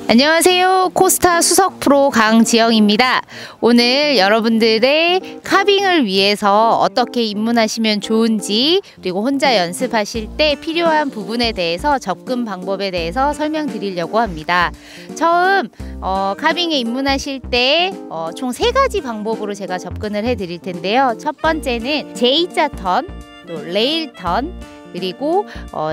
안녕하세요. 코스타 수석 프로 강지영입니다. 오늘 여러분들의 카빙을 위해서 어떻게 입문하시면 좋은지, 그리고 혼자 연습하실 때 필요한 부분에 대해서 접근 방법에 대해서 설명드리려고 합니다. 처음 카빙에 입문하실 때 총 3가지 방법으로 제가 접근을 해드릴 텐데요. 첫 번째는 J자 턴, 또 레일 턴, 그리고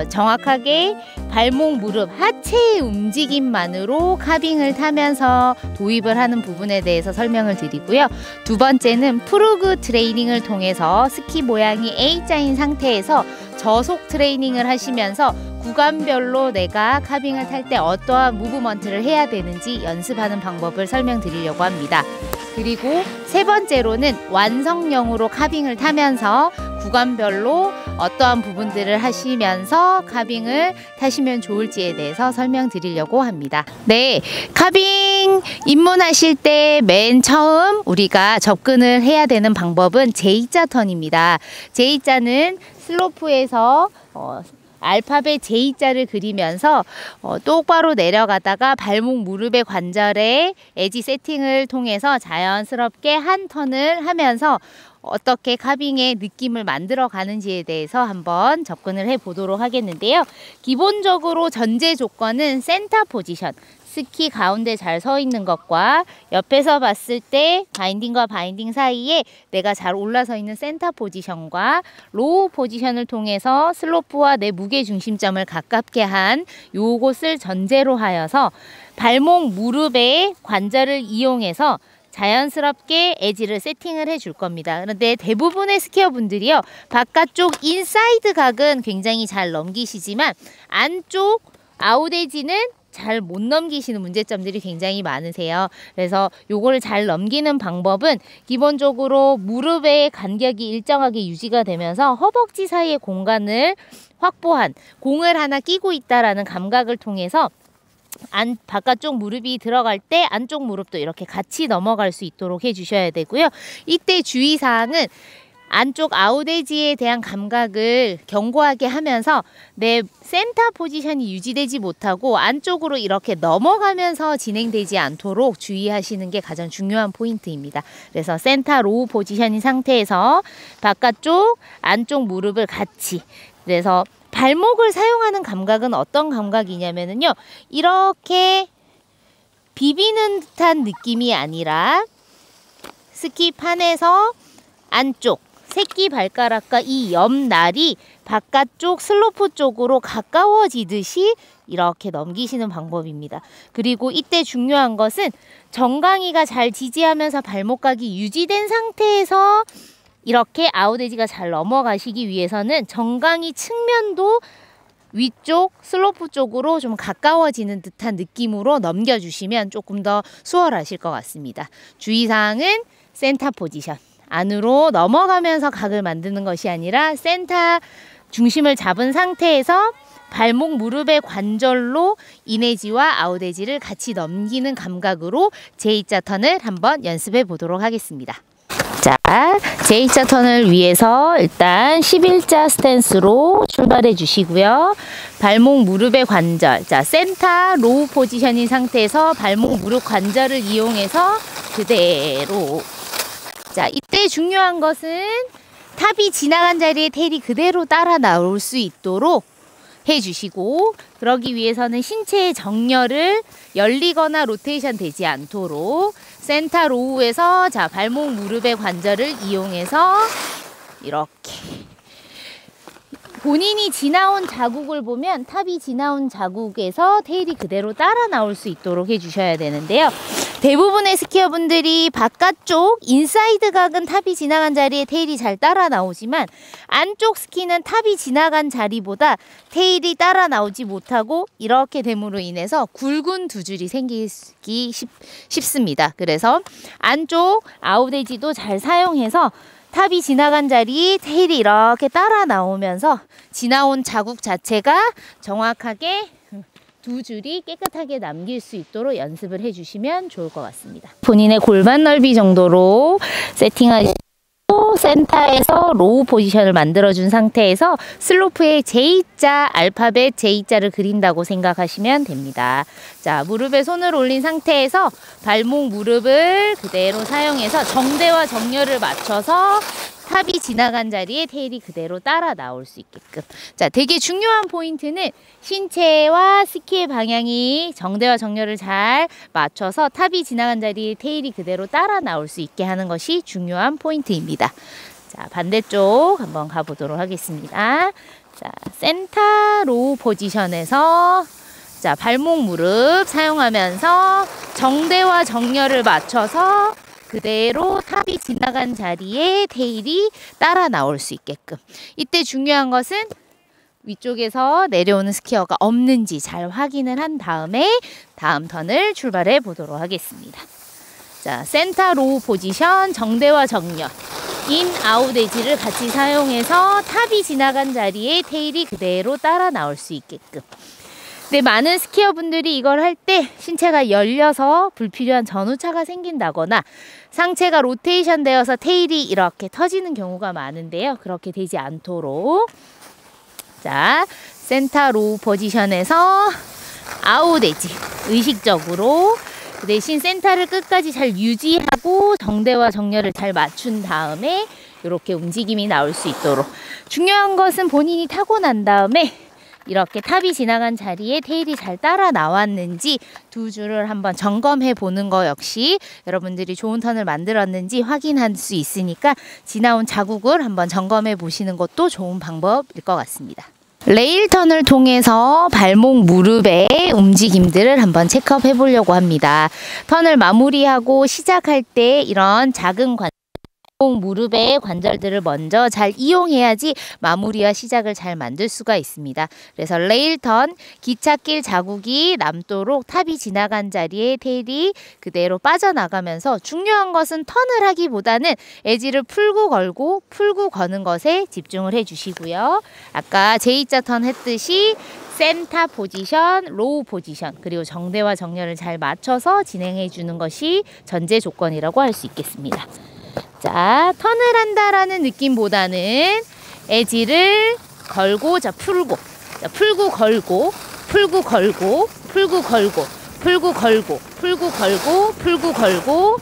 정확하게 발목, 무릎, 하체의 움직임만으로 카빙을 타면서 도입을 하는 부분에 대해서 설명을 드리고요. 두 번째는 프루그 트레이닝을 통해서 스키 모양이 A자인 상태에서 저속 트레이닝을 하시면서 구간별로 내가 카빙을 탈 때 어떠한 무브먼트를 해야 되는지 연습하는 방법을 설명드리려고 합니다. 그리고 세 번째로는 완성형으로 카빙을 타면서 구간별로 어떠한 부분들을 하시면서 카빙을 타시면 좋을지에 대해서 설명드리려고 합니다. 네, 카빙 입문하실 때 맨 처음 우리가 접근을 해야 되는 방법은 J자 턴입니다. J자는 슬로프에서 알파벳 J자를 그리면서 똑바로 내려가다가 발목, 무릎의 관절에 에지 세팅을 통해서 자연스럽게 한 턴을 하면서 어떻게 카빙의 느낌을 만들어 가는지에 대해서 한번 접근을 해 보도록 하겠는데요. 기본적으로 전제 조건은 센터 포지션, 스키 가운데 잘 서 있는 것과 옆에서 봤을 때 바인딩과 바인딩 사이에 내가 잘 올라서 있는 센터 포지션과 로우 포지션을 통해서 슬로프와 내 무게 중심점을 가깝게 한 요것을 전제로 하여서 발목, 무릎의 관절을 이용해서 자연스럽게 에지를 세팅을 해줄 겁니다. 그런데 대부분의 스키어분들이요, 바깥쪽 인사이드 각은 굉장히 잘 넘기시지만 안쪽 아웃 에지는 잘 못 넘기시는 문제점들이 굉장히 많으세요. 그래서 요거를 잘 넘기는 방법은 기본적으로 무릎의 간격이 일정하게 유지가 되면서 허벅지 사이의 공간을 확보한 공을 하나 끼고 있다라는 감각을 통해서 바깥쪽 무릎이 들어갈 때 안쪽 무릎도 이렇게 같이 넘어갈 수 있도록 해주셔야 되고요. 이때 주의사항은 안쪽 아웃에지에 대한 감각을 견고하게 하면서 내 센터 포지션이 유지되지 못하고 안쪽으로 이렇게 넘어가면서 진행되지 않도록 주의하시는 게 가장 중요한 포인트입니다. 그래서 센터 로우 포지션인 상태에서 바깥쪽, 안쪽 무릎을 같이, 그래서 발목을 사용하는 감각은 어떤 감각이냐면요, 이렇게 비비는 듯한 느낌이 아니라 스키판에서 안쪽 새끼 발가락과 이 옆날이 바깥쪽 슬로프 쪽으로 가까워지듯이 이렇게 넘기시는 방법입니다. 그리고 이때 중요한 것은 정강이가 잘 지지하면서 발목각이 유지된 상태에서 이렇게 아웃에지가 잘 넘어가시기 위해서는 정강이 측면도 위쪽 슬로프 쪽으로 좀 가까워지는 듯한 느낌으로 넘겨주시면 조금 더 수월하실 것 같습니다. 주의사항은 센터 포지션, 안으로 넘어가면서 각을 만드는 것이 아니라 센터 중심을 잡은 상태에서 발목, 무릎의 관절로 인에지와 아웃에지를 같이 넘기는 감각으로 J자 턴을 한번 연습해 보도록 하겠습니다. 자, J자 턴을 위해서 일단 11자 스탠스로 출발해 주시고요. 발목, 무릎의 관절, 자, 센터 로우 포지션인 상태에서 발목, 무릎 관절을 이용해서 그대로. 자, 이때 중요한 것은 탑이 지나간 자리에 테일이 그대로 따라 나올 수 있도록 해주시고, 그러기 위해서는 신체의 정렬을 열리거나 로테이션 되지 않도록 센터 로우에서, 자, 발목, 무릎의 관절을 이용해서 이렇게 본인이 지나온 자국을 보면 탑이 지나온 자국에서 테일이 그대로 따라 나올 수 있도록 해주셔야 되는데요. 대부분의 스키어분들이 바깥쪽 인사이드 각은 탑이 지나간 자리에 테일이 잘 따라 나오지만 안쪽 스키는 탑이 지나간 자리보다 테일이 따라 나오지 못하고 이렇게 됨으로 인해서 굵은 두 줄이 생기기 쉽습니다. 그래서 안쪽 아웃에지도 잘 사용해서 탑이 지나간 자리 테일이 이렇게 따라 나오면서 지나온 자국 자체가 정확하게 두 줄이 깨끗하게 남길 수 있도록 연습을 해주시면 좋을 것 같습니다. 본인의 골반 넓이 정도로 세팅하시고 센터에서 로우 포지션을 만들어준 상태에서 슬로프에 J자, 알파벳 J자를 그린다고 생각하시면 됩니다. 자, 무릎에 손을 올린 상태에서 발목 무릎을 그대로 사용해서 정대와 정렬을 맞춰서 탑이 지나간 자리에 테일이 그대로 따라 나올 수 있게끔. 자, 되게 중요한 포인트는 신체와 스키의 방향이 정대와 정렬을 잘 맞춰서 탑이 지나간 자리에 테일이 그대로 따라 나올 수 있게 하는 것이 중요한 포인트입니다. 자, 반대쪽 한번 가보도록 하겠습니다. 자, 센터 로우 포지션에서 자, 발목 무릎 사용하면서 정대와 정렬을 맞춰서 그대로 탑이 지나간 자리에 테일이 따라 나올 수 있게끔. 이때 중요한 것은 위쪽에서 내려오는 스키어가 없는지 잘 확인을 한 다음에 다음 턴을 출발해 보도록 하겠습니다. 자, 센터 로우 포지션, 정대와 정렬, 인, 아웃 에지를 같이 사용해서 탑이 지나간 자리에 테일이 그대로 따라 나올 수 있게끔. 근데 많은 스키어분들이 이걸 할 때 신체가 열려서 불필요한 전후차가 생긴다거나 상체가 로테이션 되어서 테일이 이렇게 터지는 경우가 많은데요. 그렇게 되지 않도록 자, 센터 로우 포지션에서 아웃 에지 의식적으로 그 대신 센터를 끝까지 잘 유지하고 정대와 정렬을 잘 맞춘 다음에 이렇게 움직임이 나올 수 있도록. 중요한 것은 본인이 타고 난 다음에 이렇게 탑이 지나간 자리에 테일이 잘 따라 나왔는지 두 줄을 한번 점검해 보는 거 역시 여러분들이 좋은 턴을 만들었는지 확인할 수 있으니까 지나온 자국을 한번 점검해 보시는 것도 좋은 방법일 것 같습니다. 레일 턴을 통해서 발목 무릎의 움직임들을 한번 체크해 보려고 합니다. 턴을 마무리하고 시작할 때 이런 작은 무릎의 관절들을 먼저 잘 이용해야지 마무리와 시작을 잘 만들 수가 있습니다. 그래서 레일 턴, 기찻길 자국이 남도록 탑이 지나간 자리에 테일이 그대로 빠져나가면서 중요한 것은 턴을 하기보다는 에지를 풀고 걸고 풀고 거는 것에 집중을 해주시고요. 아까 J자 턴 했듯이 센터 포지션, 로우 포지션, 그리고 정대와 정렬을 잘 맞춰서 진행해 주는 것이 전제 조건이라고 할 수 있겠습니다. 자, 턴을 한다라는 느낌보다는 에지를 걸고, 자, 풀고, 자, 풀고 걸고, 풀고 걸고, 풀고 걸고, 풀고 걸고, 풀고 걸고, 풀고 걸고.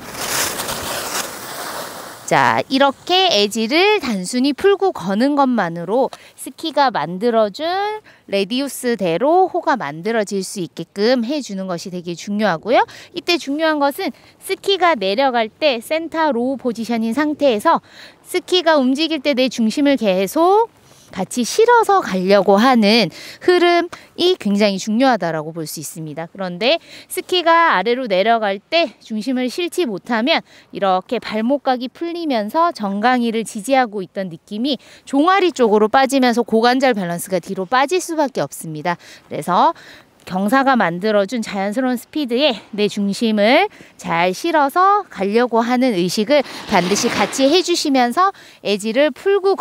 자, 이렇게 에지를 단순히 풀고 거는 것만으로 스키가 만들어준 레디우스대로 호가 만들어질 수 있게끔 해주는 것이 되게 중요하고요. 이때 중요한 것은 스키가 내려갈 때 센터 로우 포지션인 상태에서 스키가 움직일 때 내 중심을 계속 같이 실어서 가려고 하는 흐름이 굉장히 중요하다라고 볼 수 있습니다. 그런데 스키가 아래로 내려갈 때 중심을 실지 못하면 이렇게 발목각이 풀리면서 정강이를 지지하고 있던 느낌이 종아리 쪽으로 빠지면서 고관절 밸런스가 뒤로 빠질 수밖에 없습니다. 그래서 경사가 만들어준 자연스러운 스피드에 내 중심을 잘 실어서 가려고 하는 의식을 반드시 같이 해주시면서 에지를 풀고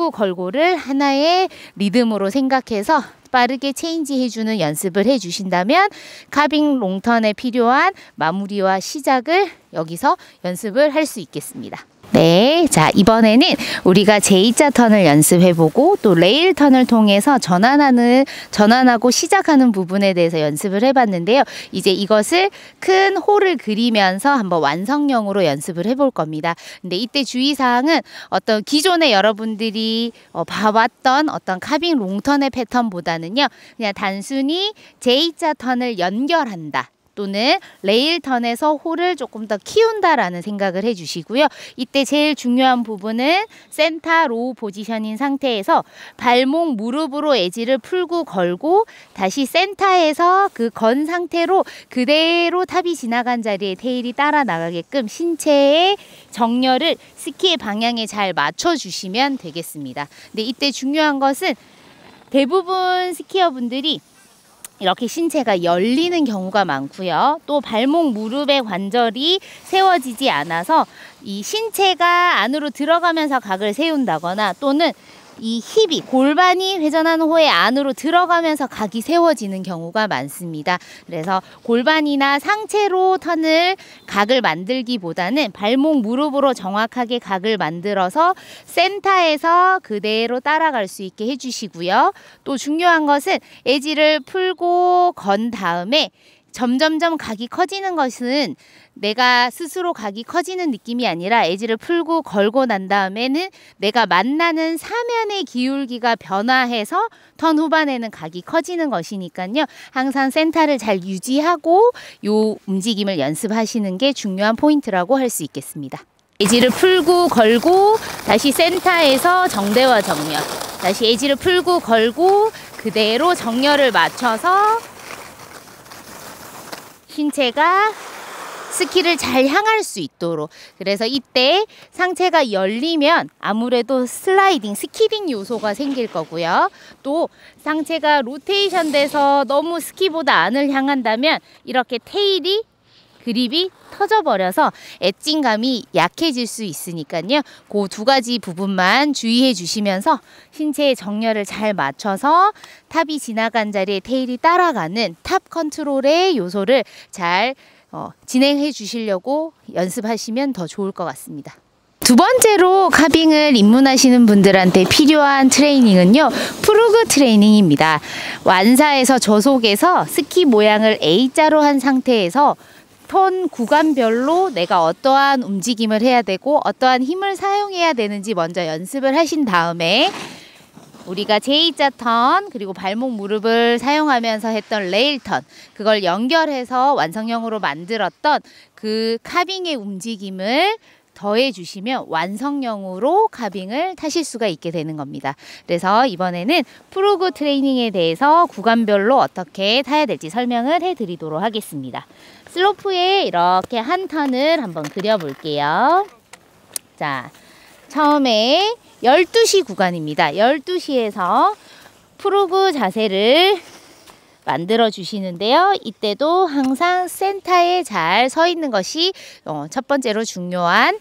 걸고를 하나의 리듬으로 생각해서 빠르게 체인지 해주는 연습을 해주신다면 카빙 롱턴에 필요한 마무리와 시작을 여기서 연습을 할 수 있겠습니다. 네, 자, 이번에는 우리가 J자 턴을 연습해보고 또 레일 턴을 통해서 전환하고 시작하는 부분에 대해서 연습을 해봤는데요. 이제 이것을 큰 홀을 그리면서 한번 완성형으로 연습을 해볼 겁니다. 근데 이때 주의사항은 어떤 기존에 여러분들이 봐왔던 어떤 카빙 롱턴의 패턴보다는요, 그냥 단순히 J자 턴을 연결한다. 또는 레일 턴에서 홀을 조금 더 키운다라는 생각을 해주시고요. 이때 제일 중요한 부분은 센터 로우 포지션인 상태에서 발목 무릎으로 에지를 풀고 걸고 다시 센터에서 그 건 상태로 그대로 탑이 지나간 자리에 테일이 따라 나가게끔 신체의 정렬을 스키의 방향에 잘 맞춰주시면 되겠습니다. 근데 이때 중요한 것은 대부분 스키어분들이 이렇게 신체가 열리는 경우가 많고요. 또 발목 무릎의 관절이 세워지지 않아서 이 신체가 안으로 들어가면서 각을 세운다거나 또는 이 힙이 골반이 회전하는 호의 안으로 들어가면서 각이 세워지는 경우가 많습니다. 그래서 골반이나 상체로 턴을 각을 만들기보다는 발목 무릎으로 정확하게 각을 만들어서 센터에서 그대로 따라갈 수 있게 해주시고요. 또 중요한 것은 에지를 풀고 건 다음에 점점점 각이 커지는 것은 내가 스스로 각이 커지는 느낌이 아니라 에지를 풀고 걸고 난 다음에는 내가 만나는 사면의 기울기가 변화해서 턴 후반에는 각이 커지는 것이니까요. 항상 센터를 잘 유지하고 요 움직임을 연습하시는 게 중요한 포인트라고 할 수 있겠습니다. 에지를 풀고 걸고 다시 센터에서 정대와 정렬, 다시 에지를 풀고 걸고 그대로 정렬을 맞춰서 신체가 스키를 잘 향할 수 있도록. 그래서 이때 상체가 열리면 아무래도 슬라이딩, 스키딩 요소가 생길 거고요. 또 상체가 로테이션 돼서 너무 스키보다 안을 향한다면 이렇게 테일이 그립이 터져버려서 엣징감이 약해질 수 있으니까요. 그 두 가지 부분만 주의해 주시면서 신체의 정렬을 잘 맞춰서 탑이 지나간 자리에 테일이 따라가는 탑 컨트롤의 요소를 잘 진행해 주시려고 연습하시면 더 좋을 것 같습니다. 두 번째로 카빙을 입문하시는 분들한테 필요한 트레이닝은요, 프루그 트레이닝입니다. 완사에서 저속에서 스키 모양을 A자로 한 상태에서 턴 구간별로 내가 어떠한 움직임을 해야 되고 어떠한 힘을 사용해야 되는지 먼저 연습을 하신 다음에 우리가 J자 턴 그리고 발목 무릎을 사용하면서 했던 레일 턴, 그걸 연결해서 완성형으로 만들었던 그 카빙의 움직임을 더해 주시면 완성형으로 카빙을 타실 수가 있게 되는 겁니다. 그래서 이번에는 프루그 트레이닝에 대해서 구간별로 어떻게 타야 될지 설명을 해드리도록 하겠습니다. 슬로프에 이렇게 한 턴을 한번 그려볼게요. 자, 처음에 12시 구간입니다. 12시에서 프루그 자세를 만들어 주시는데요. 이때도 항상 센터에 잘 서 있는 것이 첫 번째로 중요한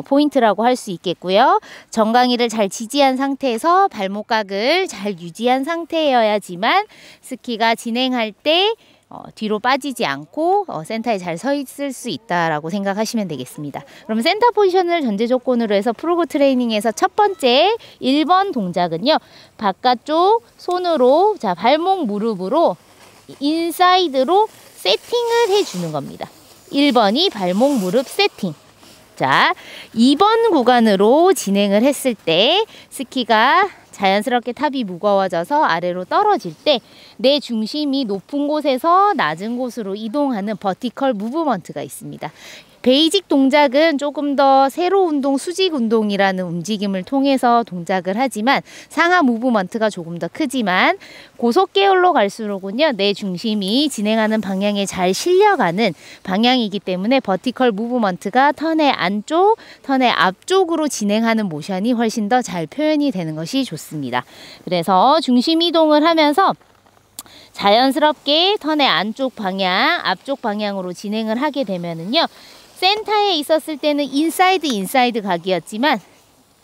포인트라고 할 수 있겠고요. 정강이를 잘 지지한 상태에서 발목각을 잘 유지한 상태여야지만 스키가 진행할 때 뒤로 빠지지 않고 센터에 잘 서 있을 수 있다라고 생각하시면 되겠습니다. 그럼 센터 포지션을 전제 조건으로 해서 프루그 트레이닝에서 첫 번째 1번 동작은요. 바깥쪽 손으로 자 발목 무릎으로 인사이드로 세팅을 해주는 겁니다. 1번이 발목 무릎 세팅. 자, 2번 구간으로 진행을 했을 때 스키가 자연스럽게 탑이 무거워져서 아래로 떨어질 때 내 중심이 높은 곳에서 낮은 곳으로 이동하는 버티컬 무브먼트가 있습니다. 베이직 동작은 조금 더 세로 운동, 수직 운동이라는 움직임을 통해서 동작을 하지만 상하 무브먼트가 조금 더 크지만 고속 계열로 갈수록은요, 내 중심이 진행하는 방향에 잘 실려가는 방향이기 때문에 버티컬 무브먼트가 턴의 안쪽, 턴의 앞쪽으로 진행하는 모션이 훨씬 더 잘 표현이 되는 것이 좋습니다. 그래서 중심 이동을 하면서 자연스럽게 턴의 안쪽 방향, 앞쪽 방향으로 진행을 하게 되면은요, 센터에 있었을 때는 인사이드 각이었지만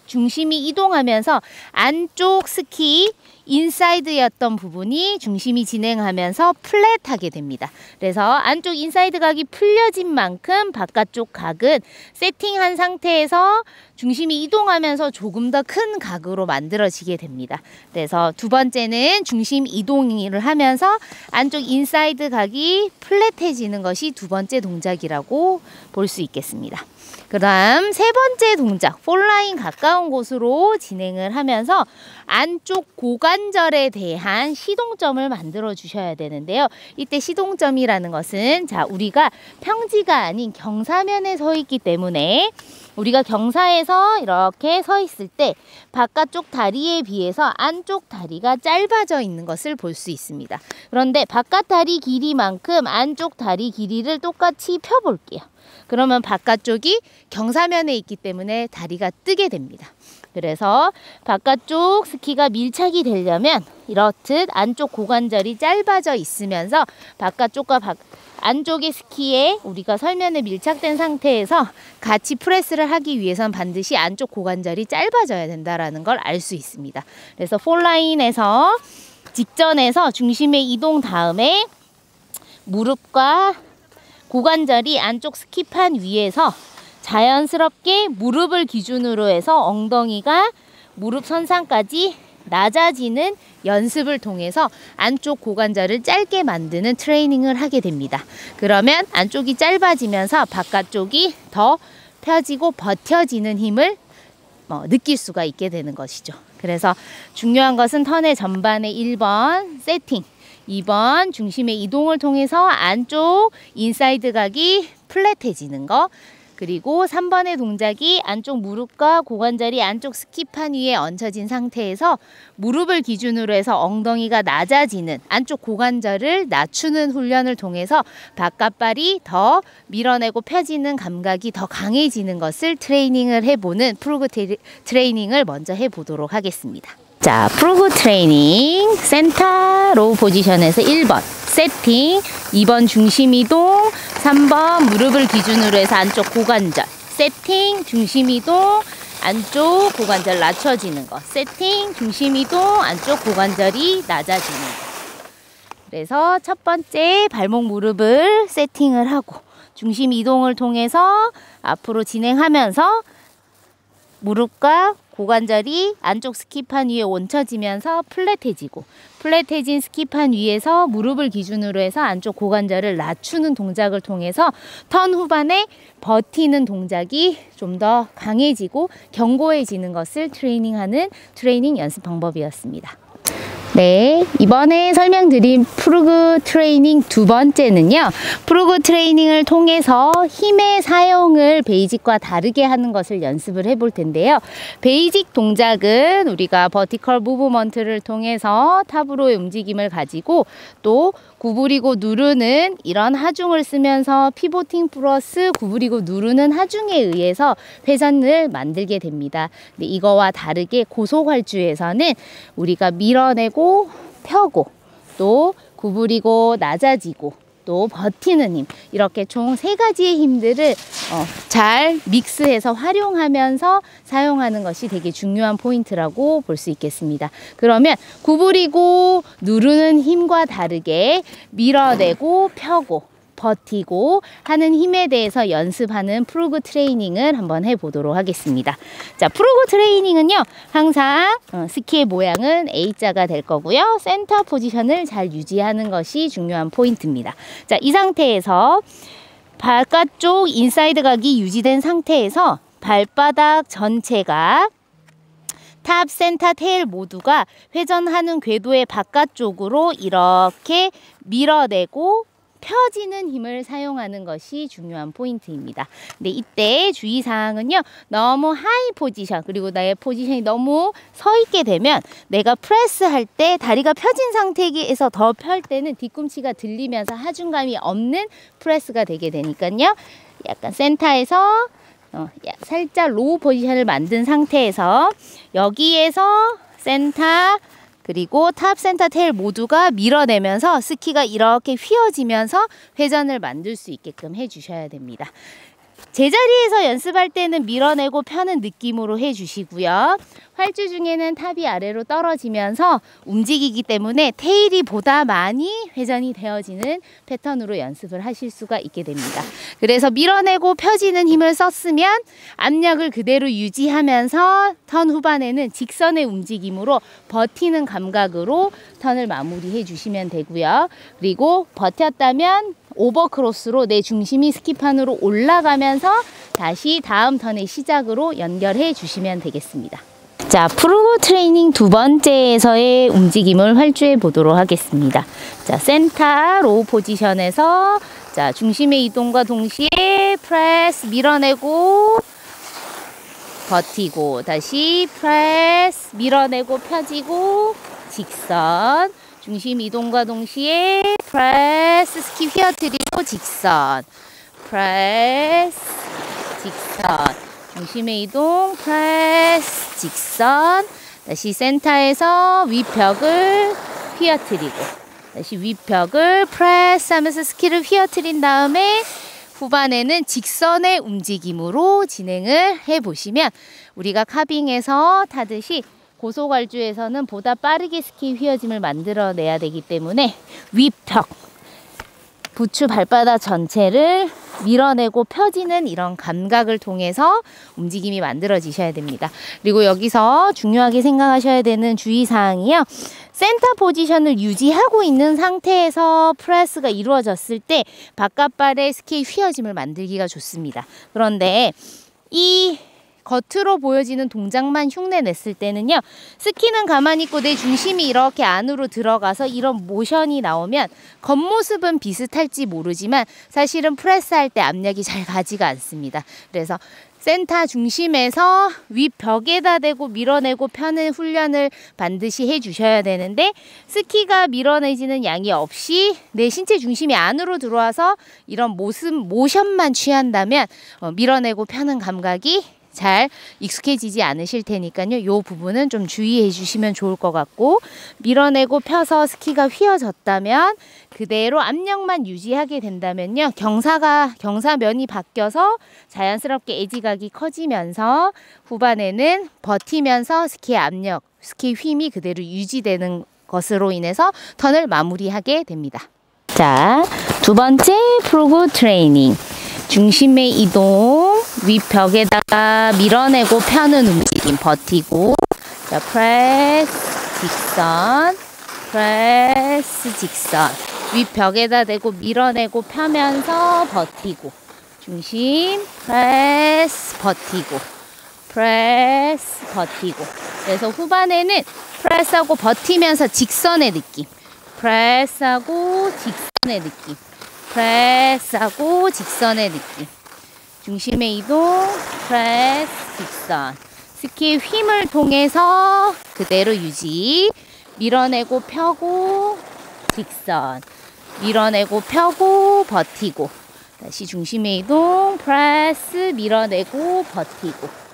중심이 이동하면서 안쪽 스키 인사이드였던 부분이 중심이 진행하면서 플랫하게 됩니다. 그래서 안쪽 인사이드 각이 풀려진 만큼 바깥쪽 각은 세팅한 상태에서 중심이 이동하면서 조금 더 큰 각으로 만들어지게 됩니다. 그래서 두 번째는 중심 이동을 하면서 안쪽 인사이드 각이 플랫해지는 것이 두 번째 동작이라고 볼 수 있겠습니다. 그다음 세 번째 동작, 폴라인 가까운 곳으로 진행을 하면서 안쪽 고관절에 대한 시동점을 만들어 주셔야 되는데요. 이때 시동점이라는 것은 자, 우리가 평지가 아닌 경사면에 서 있기 때문에 우리가 경사에서 이렇게 서 있을 때 바깥쪽 다리에 비해서 안쪽 다리가 짧아져 있는 것을 볼 수 있습니다. 그런데 바깥 다리 길이만큼 안쪽 다리 길이를 똑같이 펴볼게요. 그러면 바깥쪽이 경사면에 있기 때문에 다리가 뜨게 됩니다. 그래서 바깥쪽 스키가 밀착이 되려면 이렇듯 안쪽 고관절이 짧아져 있으면서 바깥쪽과 안쪽의 스키에 우리가 설면에 밀착된 상태에서 같이 프레스를 하기 위해선 반드시 안쪽 고관절이 짧아져야 된다는 걸 알 수 있습니다. 그래서 폴라인에서 직전에서 중심의 이동 다음에 무릎과 고관절이 안쪽 스키판 위에서 자연스럽게 무릎을 기준으로 해서 엉덩이가 무릎 선상까지 낮아지는 연습을 통해서 안쪽 고관절을 짧게 만드는 트레이닝을 하게 됩니다. 그러면 안쪽이 짧아지면서 바깥쪽이 더 펴지고 버텨지는 힘을 느낄 수가 있게 되는 것이죠. 그래서 중요한 것은 턴의 전반의 1번 세팅, 2번 중심의 이동을 통해서 안쪽 인사이드 각이 플랫해지는 거, 그리고 3번의 동작이 안쪽 무릎과 고관절이 안쪽 스키판 위에 얹혀진 상태에서 무릎을 기준으로 해서 엉덩이가 낮아지는 안쪽 고관절을 낮추는 훈련을 통해서 바깥발이 더 밀어내고 펴지는 감각이 더 강해지는 것을 트레이닝을 해보는 프로그 트레이닝을 먼저 해보도록 하겠습니다. 자, 프로그 트레이닝 센터 로우 포지션에서 1번 세팅, 2번 중심 이동, 3번 무릎을 기준으로 해서 안쪽 고관절 세팅, 중심 이동, 안쪽 고관절 낮춰지는 거 세팅, 중심 이동, 안쪽 고관절이 낮아지는 거. 그래서 첫 번째 발목 무릎을 세팅을 하고 중심 이동을 통해서 앞으로 진행하면서 무릎과 고관절이 안쪽 스키판 위에 얹혀지면서 플랫해지고, 플랫해진 스키판 위에서 무릎을 기준으로 해서 안쪽 고관절을 낮추는 동작을 통해서 턴 후반에 버티는 동작이 좀 더 강해지고 견고해지는 것을 트레이닝하는 트레이닝 연습 방법이었습니다. 네, 이번에 설명드린 프로그 트레이닝 두 번째는요, 프로그 트레이닝을 통해서 힘의 사용을 베이직과 다르게 하는 것을 연습을 해볼 텐데요. 베이직 동작은 우리가 버티컬 무브먼트를 통해서 탑으로의 움직임을 가지고 또 구부리고 누르는 이런 하중을 쓰면서 피보팅 플러스 구부리고 누르는 하중에 의해서 회전을 만들게 됩니다. 근데 이거와 다르게 고속활주에서는 우리가 밀어내고 펴고 또 구부리고 낮아지고 또 버티는 힘, 이렇게 총 3가지의 힘들을 잘 믹스해서 활용하면서 사용하는 것이 되게 중요한 포인트라고 볼 수 있겠습니다. 그러면 구부리고 누르는 힘과 다르게 밀어내고 펴고 버티고 하는 힘에 대해서 연습하는 프로그 트레이닝을 한번 해보도록 하겠습니다. 자, 프로그 트레이닝은요, 항상 스키의 모양은 A자가 될 거고요. 센터 포지션을 잘 유지하는 것이 중요한 포인트입니다. 자, 이 상태에서 바깥쪽 인사이드 각이 유지된 상태에서 발바닥 전체가 탑, 센터, 테일 모두가 회전하는 궤도의 바깥쪽으로 이렇게 밀어내고 펴지는 힘을 사용하는 것이 중요한 포인트입니다. 근데 이때 주의사항은요, 너무 하이 포지션, 그리고 나의 포지션이 너무 서 있게 되면 내가 프레스 할 때 다리가 펴진 상태에서 더 펼 때는 뒤꿈치가 들리면서 하중감이 없는 프레스가 되게 되니까요, 약간 센터에서 살짝 로우 포지션을 만든 상태에서 여기에서 센터 그리고 탑, 센터, 테일 모두가 밀어내면서 스키가 이렇게 휘어지면서 회전을 만들 수 있게끔 해주셔야 됩니다. 제자리에서 연습할 때는 밀어내고 펴는 느낌으로 해주시고요. 활주 중에는 탑이 아래로 떨어지면서 움직이기 때문에 테일이 보다 많이 회전이 되어지는 패턴으로 연습을 하실 수가 있게 됩니다. 그래서 밀어내고 펴지는 힘을 썼으면 압력을 그대로 유지하면서 턴 후반에는 직선의 움직임으로 버티는 감각으로 턴을 마무리해 주시면 되고요. 그리고 버텼다면 오버크로스로 내 중심이 스키판으로 올라가면서 다시 다음 턴의 시작으로 연결해 주시면 되겠습니다. 자, 프로그 트레이닝 두 번째에서의 움직임을 활주해 보도록 하겠습니다. 자, 센터 로우 포지션에서 자, 중심의 이동과 동시에 프레스 밀어내고 버티고 다시 프레스 밀어내고 펴지고 직선, 중심 이동과 동시에 프레스 스키 휘어뜨리고 직선, 프레스 직선, 중심의 이동, 프레스, 직선. 다시 센터에서 윗벽을 휘어뜨리고 다시 윗벽을 프레스 하면서 스키를 휘어뜨린 다음에 후반에는 직선의 움직임으로 진행을 해보시면 우리가 카빙에서 타듯이 고소갈주에서는 보다 빠르게 스키 휘어짐을 만들어내야 되기 때문에 윗벽, 부츠 발바닥 전체를 밀어내고 펴지는 이런 감각을 통해서 움직임이 만들어지셔야 됩니다. 그리고 여기서 중요하게 생각하셔야 되는 주의사항이요. 센터 포지션을 유지하고 있는 상태에서 프레스가 이루어졌을 때 바깥발의 스키 휘어짐을 만들기가 좋습니다. 그런데 이 겉으로 보여지는 동작만 흉내 냈을 때는요. 스키는 가만히 있고 내 중심이 이렇게 안으로 들어가서 이런 모션이 나오면 겉모습은 비슷할지 모르지만 사실은 프레스할 때 압력이 잘 가지가 않습니다. 그래서 센터 중심에서 윗벽에다 대고 밀어내고 펴는 훈련을 반드시 해주셔야 되는데 스키가 밀어내지는 양이 없이 내 신체 중심이 안으로 들어와서 이런 모션만 취한다면 밀어내고 펴는 감각이 잘 익숙해지지 않으실 테니까요. 이 부분은 좀 주의해 주시면 좋을 것 같고 밀어내고 펴서 스키가 휘어졌다면 그대로 압력만 유지하게 된다면요. 경사면이 바뀌어서 자연스럽게 에지각이 커지면서 후반에는 버티면서 스키의 압력, 스키 힘이 그대로 유지되는 것으로 인해서 턴을 마무리하게 됩니다. 자, 두 번째 프로그 트레이닝. 중심의 이동, 윗벽에다가 밀어내고 펴는 움직임 버티고 자, 프레스, 직선, 프레스, 직선 윗벽에다 대고 밀어내고 펴면서 버티고 중심, 프레스, 버티고 프레스, 버티고 그래서 후반에는 프레스하고 버티면서 직선의 느낌 프레스하고 직선의 느낌 프레스하고 직선의 느낌 중심의 이동 프레스 직선 스키의 힘을 통해서 그대로 유지 밀어내고 펴고 직선 밀어내고 펴고 버티고 다시 중심의 이동 프레스 밀어내고 버티고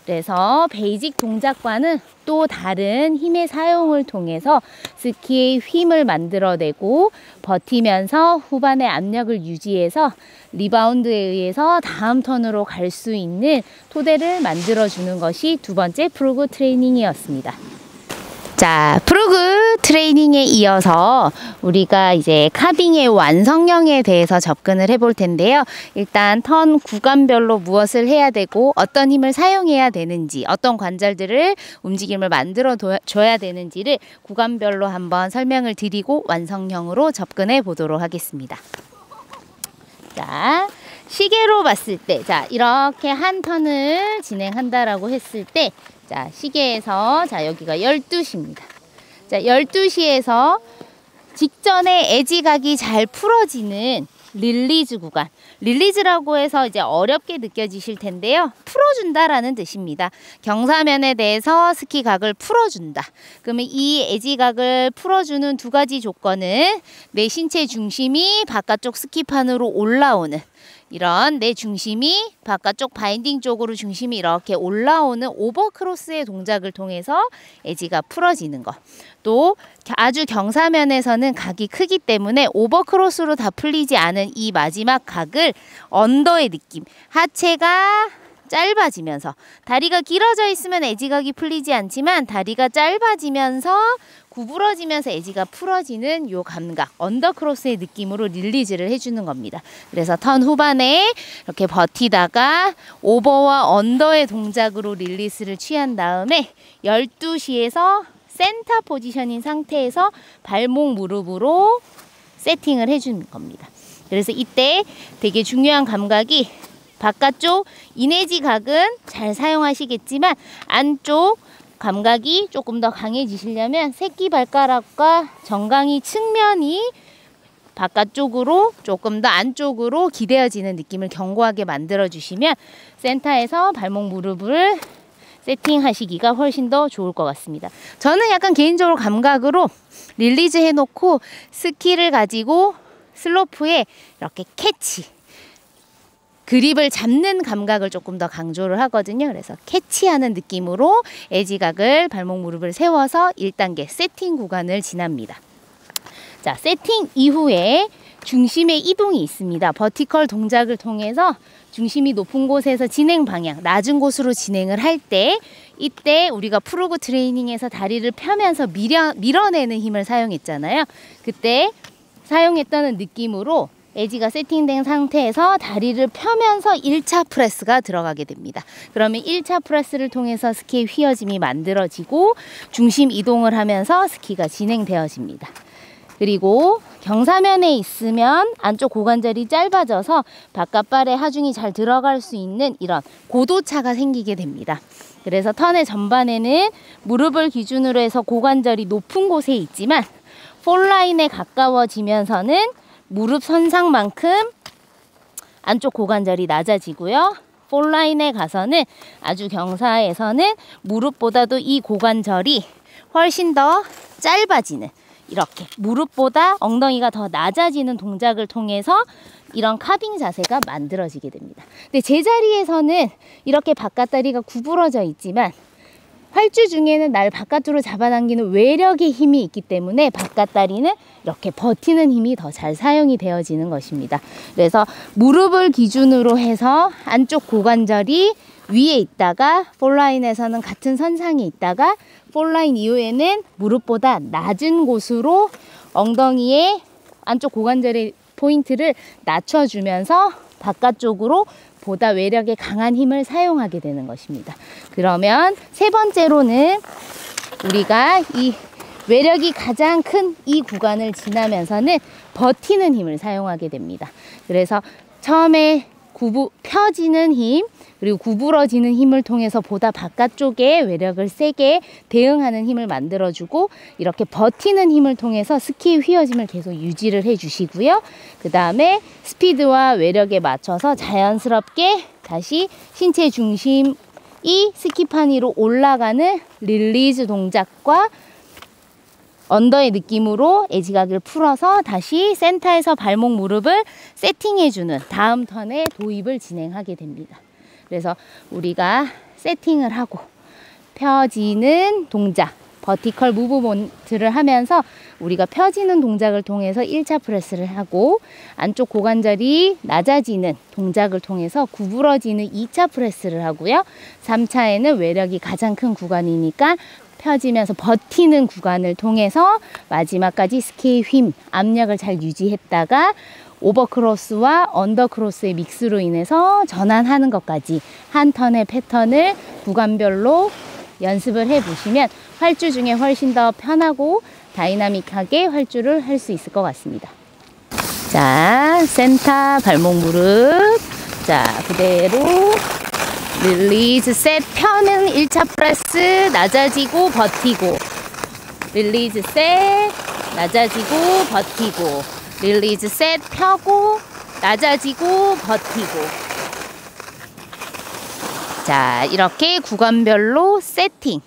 그래서 베이직 동작과는 또 다른 힘의 사용을 통해서 스키의 힘을 만들어내고 버티면서 후반의 압력을 유지해서 리바운드에 의해서 다음 턴으로 갈 수 있는 토대를 만들어주는 것이 두 번째 프로그 트레이닝이었습니다. 자, 프로그 트레이닝에 이어서 우리가 이제 카빙의 완성형에 대해서 접근을 해볼 텐데요. 일단 턴 구간별로 무엇을 해야 되고 어떤 힘을 사용해야 되는지 어떤 관절들을 움직임을 만들어 줘야 되는지를 구간별로 한번 설명을 드리고 완성형으로 접근해 보도록 하겠습니다. 자, 시계로 봤을 때 자, 이렇게 한 턴을 진행한다라고 했을 때 자, 시계에서 자, 여기가 12시입니다. 자, 12시에서 직전에 에지각이 잘 풀어지는 릴리즈 구간. 릴리즈라고 해서 이제 어렵게 느껴지실 텐데요. 풀어준다라는 뜻입니다. 경사면에 대해서 스키각을 풀어준다. 그러면 이 에지각을 풀어주는 두 가지 조건은 내 신체 중심이 바깥쪽 스키판으로 올라오는 이런 내 중심이 바깥쪽 바인딩 쪽으로 중심이 이렇게 올라오는 오버크로스의 동작을 통해서 에지가 풀어지는 것. 또 아주 경사면에서는 각이 크기 때문에 오버크로스로 다 풀리지 않은 이 마지막 각을 언더의 느낌. 하체가 짧아지면서 다리가 길어져 있으면 에지각이 풀리지 않지만 다리가 짧아지면서 구부러지면서 에지가 풀어지는 요 감각 언더크로스의 느낌으로 릴리즈를 해주는 겁니다. 그래서 턴 후반에 이렇게 버티다가 오버와 언더의 동작으로 릴리스를 취한 다음에 12시에서 센터 포지션인 상태에서 발목 무릎으로 세팅을 해주는 겁니다. 그래서 이때 되게 중요한 감각이 바깥쪽 이내지 각은 잘 사용하시겠지만 안쪽 감각이 조금 더 강해지시려면 새끼발가락과 정강이 측면이 바깥쪽으로 조금 더 안쪽으로 기대어지는 느낌을 견고하게 만들어주시면 센터에서 발목 무릎을 세팅하시기가 훨씬 더 좋을 것 같습니다. 저는 약간 개인적으로 감각으로 릴리즈 해놓고 스키를 가지고 슬로프에 이렇게 캐치 그립을 잡는 감각을 조금 더 강조를 하거든요. 그래서 캐치하는 느낌으로 에지각을 발목 무릎을 세워서 1단계 세팅 구간을 지납니다. 자, 세팅 이후에 중심의 이동이 있습니다. 버티컬 동작을 통해서 중심이 높은 곳에서 진행 방향, 낮은 곳으로 진행을 할 때 이때 우리가 프로그 트레이닝에서 다리를 펴면서 밀어내는 힘을 사용했잖아요. 그때 사용했다는 느낌으로 에지가 세팅된 상태에서 다리를 펴면서 1차 프레스가 들어가게 됩니다. 그러면 1차 프레스를 통해서 스키의 휘어짐이 만들어지고 중심 이동을 하면서 스키가 진행되어집니다. 그리고 경사면에 있으면 안쪽 고관절이 짧아져서 바깥발에 하중이 잘 들어갈 수 있는 이런 고도차가 생기게 됩니다. 그래서 턴의 전반에는 무릎을 기준으로 해서 고관절이 높은 곳에 있지만 폴라인에 가까워지면서는 무릎 선상만큼 안쪽 고관절이 낮아지고요. 폴라인에 가서는 아주 경사에서는 무릎보다도 이 고관절이 훨씬 더 짧아지는, 이렇게 무릎보다 엉덩이가 더 낮아지는 동작을 통해서 이런 카빙 자세가 만들어지게 됩니다. 근데 제자리에서는 이렇게 바깥다리가 구부러져 있지만 활주 중에는 날 바깥으로 잡아당기는 외력의 힘이 있기 때문에 바깥다리는 이렇게 버티는 힘이 더 잘 사용이 되어지는 것입니다. 그래서 무릎을 기준으로 해서 안쪽 고관절이 위에 있다가 폴라인에서는 같은 선상에 있다가 폴라인 이후에는 무릎보다 낮은 곳으로 엉덩이의 안쪽 고관절의 포인트를 낮춰주면서 바깥쪽으로 보다 외력의 강한 힘을 사용하게 되는 것입니다. 그러면 세 번째로는 우리가 이 외력이 가장 큰 이 구간을 지나면서는 버티는 힘을 사용하게 됩니다. 그래서 처음에 펴지는 힘, 그리고 구부러지는 힘을 통해서 보다 바깥쪽에 외력을 세게 대응하는 힘을 만들어주고, 이렇게 버티는 힘을 통해서 스키의 휘어짐을 계속 유지를 해주시고요. 그 다음에 스피드와 외력에 맞춰서 자연스럽게 다시 신체 중심이 스키판 위로 올라가는 릴리즈 동작과 언더의 느낌으로 에지각을 풀어서 다시 센터에서 발목 무릎을 세팅해주는 다음 턴의 도입을 진행하게 됩니다. 그래서 우리가 세팅을 하고 펴지는 동작, 버티컬 무브먼트를 하면서 우리가 펴지는 동작을 통해서 1차 프레스를 하고 안쪽 고관절이 낮아지는 동작을 통해서 구부러지는 2차 프레스를 하고요. 3차에는 외력이 가장 큰 구간이니까 펴지면서 버티는 구간을 통해서 마지막까지 스키의 힘, 압력을 잘 유지했다가 오버크로스와 언더크로스의 믹스로 인해서 전환하는 것까지 한 턴의 패턴을 구간별로 연습을 해보시면 활주 중에 훨씬 더 편하고 다이나믹하게 활주를 할 수 있을 것 같습니다. 자, 센터, 발목, 무릎. 자, 그대로 릴리즈 셋, 펴는 1차 프레스, 낮아지고 버티고, 릴리즈 셋, 낮아지고 버티고, 릴리즈 셋, 펴고 낮아지고 버티고. 자, 이렇게 구간별로 세팅,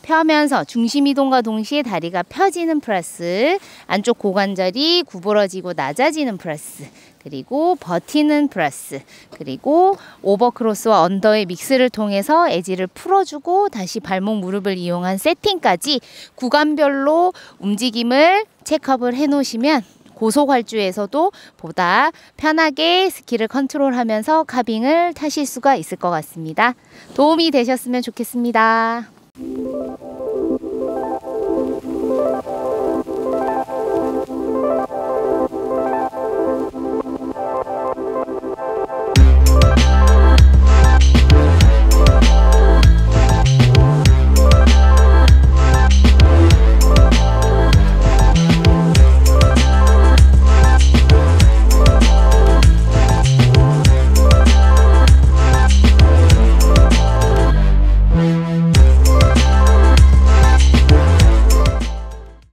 펴면서 중심 이동과 동시에 다리가 펴지는 프레스, 안쪽 고관절이 구부러지고 낮아지는 프레스, 그리고 버티는 프레스, 그리고 오버크로스와 언더의 믹스를 통해서 에지를 풀어주고 다시 발목 무릎을 이용한 세팅까지 구간별로 움직임을 체크업을 해 놓으시면 고속활주에서도 보다 편하게 스키를 컨트롤하면서 카빙을 타실 수가 있을 것 같습니다. 도움이 되셨으면 좋겠습니다.